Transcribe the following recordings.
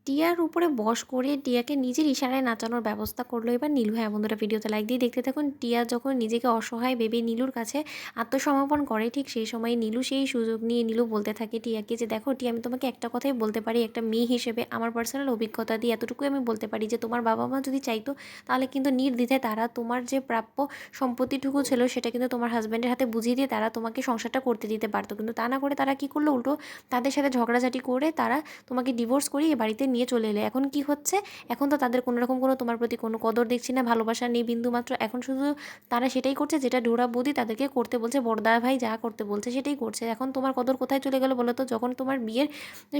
টিয়ার উপরে বশ করে টিয়াকে নিজের ইশারায় নাচানোর ব্যবস্থা করলো এবার নীলু। হ্যাঁ বন্ধুরা, ভিডিওতে লাইক দিয়ে দেখতে থাকুন। টিয়া যখন নিজেকে অসহায় ভেবে নীলুর কাছে আত্মসমর্পণ করে, ঠিক সেই সময় নীলু সেই সুযোগ নিয়ে নীলু বলতে থাকে টিয়াকে যে দেখো টিয়া, আমি তোমাকে একটা কথাই বলতে পারি, একটা মেয়ে হিসেবে আমার পার্সোনাল অভিজ্ঞতা দিয়ে এতটুকুই আমি বলতে পারি যে তোমার বাবা মা যদি চাইতো তাহলে কিন্তু নির্দ্বিধায় তারা তোমার যে প্রাপ্য সম্পত্তিটুকু ছিল সেটা কিন্তু তোমার হাজব্যান্ডের হাতে বুঝিয়ে দিয়ে তারা তোমাকে সংসারটা করতে দিতে পারতো, কিন্তু তা না করে তারা কী করলো, উল্টো তাদের সাথে ঝগড়াঝাটি করে তারা তোমাকে ডিভোর্স করিয়ে বাড়িতে নিয়ে চলে এলে। এখন কি হচ্ছে, এখন তো তাদের কোনো রকম কোনো তোমার প্রতি কোনো কদর দেখছি না, ভালোবাসা নেই বিন্দুমাত্র। এখন শুধু তারা সেটাই করছে যেটা ডোরা বৌদি তাদেরকে করতে বলছে, বড়দা ভাই যা করতে বলছে সেটাই করছে। এখন তোমার কদর কোথায় চলে গেল বলো তো? যখন তোমার বিয়ের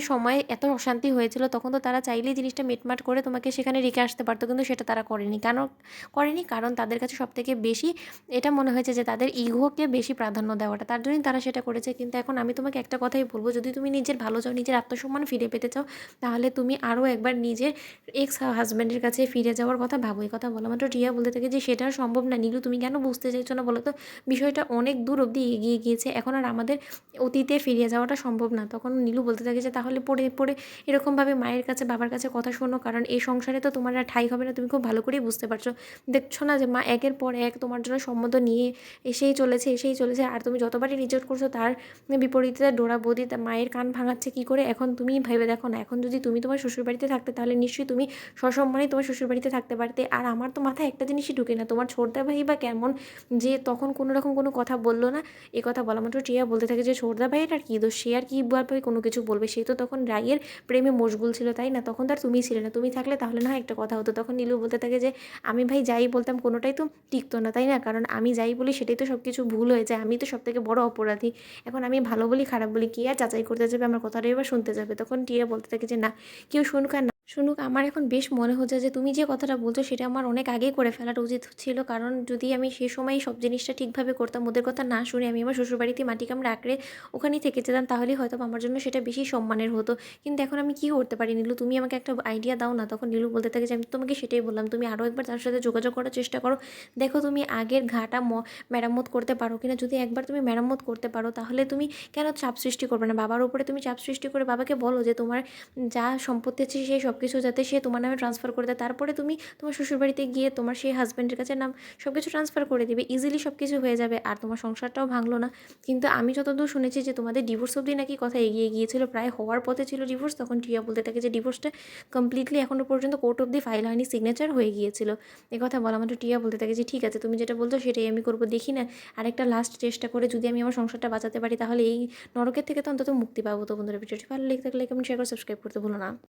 সময় এত অশান্তি হয়েছিল তখন তো তারা চাইলেই জিনিসটা মিটমাট করে তোমাকে সেখানে রেখে আসতে পারতো, কিন্তু সেটা তারা করেনি। কেন করেনি? কারণ তাদের কাছে সবথেকে বেশি এটা মনে হয়েছে যে তাদের ইগোকে বেশি প্রাধান্য দেওয়াটা, তার জন্যই তারা সেটা করেছে। কিন্তু এখন আমি তোমাকে একটা কথাই বলবো, যদি তুমি নিজের ভালো চাও, নিজের আত্মসম্মান ফিরে পেতে চাও, তাহলে তুমি আরও একবার নিজের এক্স হাজব্যান্ডের কাছে ফিরে যাওয়ার কথা ভাবো। এই কথা বলা মাত্র টিয়া বলতে থাকে যে সেটা সম্ভব না নীলু, তুমি কেন বুঝতে চাইছো না বলো তো? বিষয়টা অনেক দূর অবধি এগিয়ে গিয়েছে, এখন আর আমাদের অতীতে ফিরে যাওয়াটা সম্ভব না। তখন নীলু বলতে থাকে যে তাহলে পড়ে পড়ে এরকমভাবে মায়ের কাছে বাবার কাছে কথা শোনো, কারণ এই সংসারে তো তোমার আর ঠাঁই হবে না, তুমি খুব ভালো করেই বুঝতে পারছো। দেখছো না যে মা একের পর এক তোমার জন্য সম্মত নিয়ে এসেই চলেছে, আর তুমি যতবারই রিজেক্ট করছো তার বিপরীতে ডোরা বৌদি তার মায়ের কান ভাঙাচ্ছে কী করে। এখন তুমি ভেবে দেখো না, এখন যদি তুমি তোমার শ্বশুরবাড়িতে থাকতে তাহলে নিশ্চয়ই তুমি সসম্মানে তোমার শ্বশুরবাড়িতে থাকতে পারতে। আর আমার তো মাথায় একটা জিনিসই ঢুকে না, তোমার ছোটদা ভাই বা কেমন যে তখন কোনো রকম কোনো কথা বললো না? এ কথা বলা মাত্র টিয়া বলতে থাকে যে ছোটদা ভাইয়ের আর কী দোষ, সে আর কী ভাবে কোনো কিছু বলবে, সে তো তখন রাইয়ের প্রেমে মশগুল ছিল, তাই না? তখন তো আর তুমি ছিলে না, তুমি থাকলে তাহলে না একটা কথা হতো। তখন নীলু বলতে থাকে যে আমি ভাই যাই বলতাম কোনোটাই তো টিকতো না, তাই না? কারণ আমি যাই বলি সেটাই তো সব কিছু ভুল হয়ে যায়, আমি তো সবথেকে বড় অপরাধী। এখন আমি ভালো বলি খারাপ বলি কে আর যাচাই করতে যাবে, আমার কথাটাই বা শুনতে যাবে? তখন টিয়া বলতে থাকে যে না, কেউ শুনুক আর না শুনুক, আমার এখন বেশ মনে হচ্ছে যে তুমি যে কথাটা বলছো সেটা আমার অনেক আগেই করে ফেলাটা উচিত ছিল। কারণ যদি আমি সে সময়ই সব জিনিসটা ঠিকভাবে করতাম, ওদের কথা না শুনে আমি আমার শ্বশুরবাড়িতে মাটি কামড়ে আঁকড়ে ওখানেই থেকে যেতাম, তাহলেই হয়তো আমার জন্য সেটা বেশি সম্মানের হতো। কিন্তু এখন আমি কী করতে পারি নীলু, তুমি আমাকে একটা আইডিয়া দাও না? তখন নীলু বলতে থাকে যে আমি তোমাকে সেটাই বললাম, তুমি আরও একবার তার সাথে যোগাযোগ করার চেষ্টা করো, দেখো তুমি আগের ঘাটা মেরামত করতে পারো কিনা। যদি একবার তুমি মেরামত করতে পারো তাহলে তুমি কেন চাপ সৃষ্টি করবে না বাবার উপরে? তুমি চাপ সৃষ্টি করে বাবাকে বলো যে তোমার যা সম্পত্তি আছে সেই সব কিছু যাতে সে তোমার নামে ট্রান্সফার করে দেয়, তারপরে তুমি তোমার শ্বশুরবাড়িতে গিয়ে তোমার সেই হাজব্যান্ডের কাছে নাম সব কিছু ট্রান্সফার করে দিবে, ইজিলি সব কিছু হয়ে যাবে, আর তোমার সংসারটাও ভাঙলো না। কিন্তু আমি যতদূর শুনেছি যে তোমাদের ডিভোর্স অবধি নাকি কথা এগিয়ে গিয়েছিল, প্রায় হওয়ার পথে ছিল ডিভোর্স। তখন টিয়া বলতে থাকে যে ডিভোর্সটা কমপ্লিটলি এখনও পর্যন্ত কোর্ট অবধি ফাইল হয়নি, সিগনেচার হয়ে গিয়েছিল। কথা বলা মাত্র টিয়া বলতে থাকে যে ঠিক আছে, তুমি যেটা বলছো সেটাই আমি করবো, দেখি না আরেকটা লাস্ট চেষ্টা করে যদি আমি আমার সংসারটা বাঁচাতে পারি তাহলে এই নরকের থেকে তো অন্তত মুক্তি পাবো। তো বন্ধুরা, ভিডিওটি ভালো লেগে থাকলে কেমন শেয়ার করে সাবস্ক্রাইব করতে ভুলো না।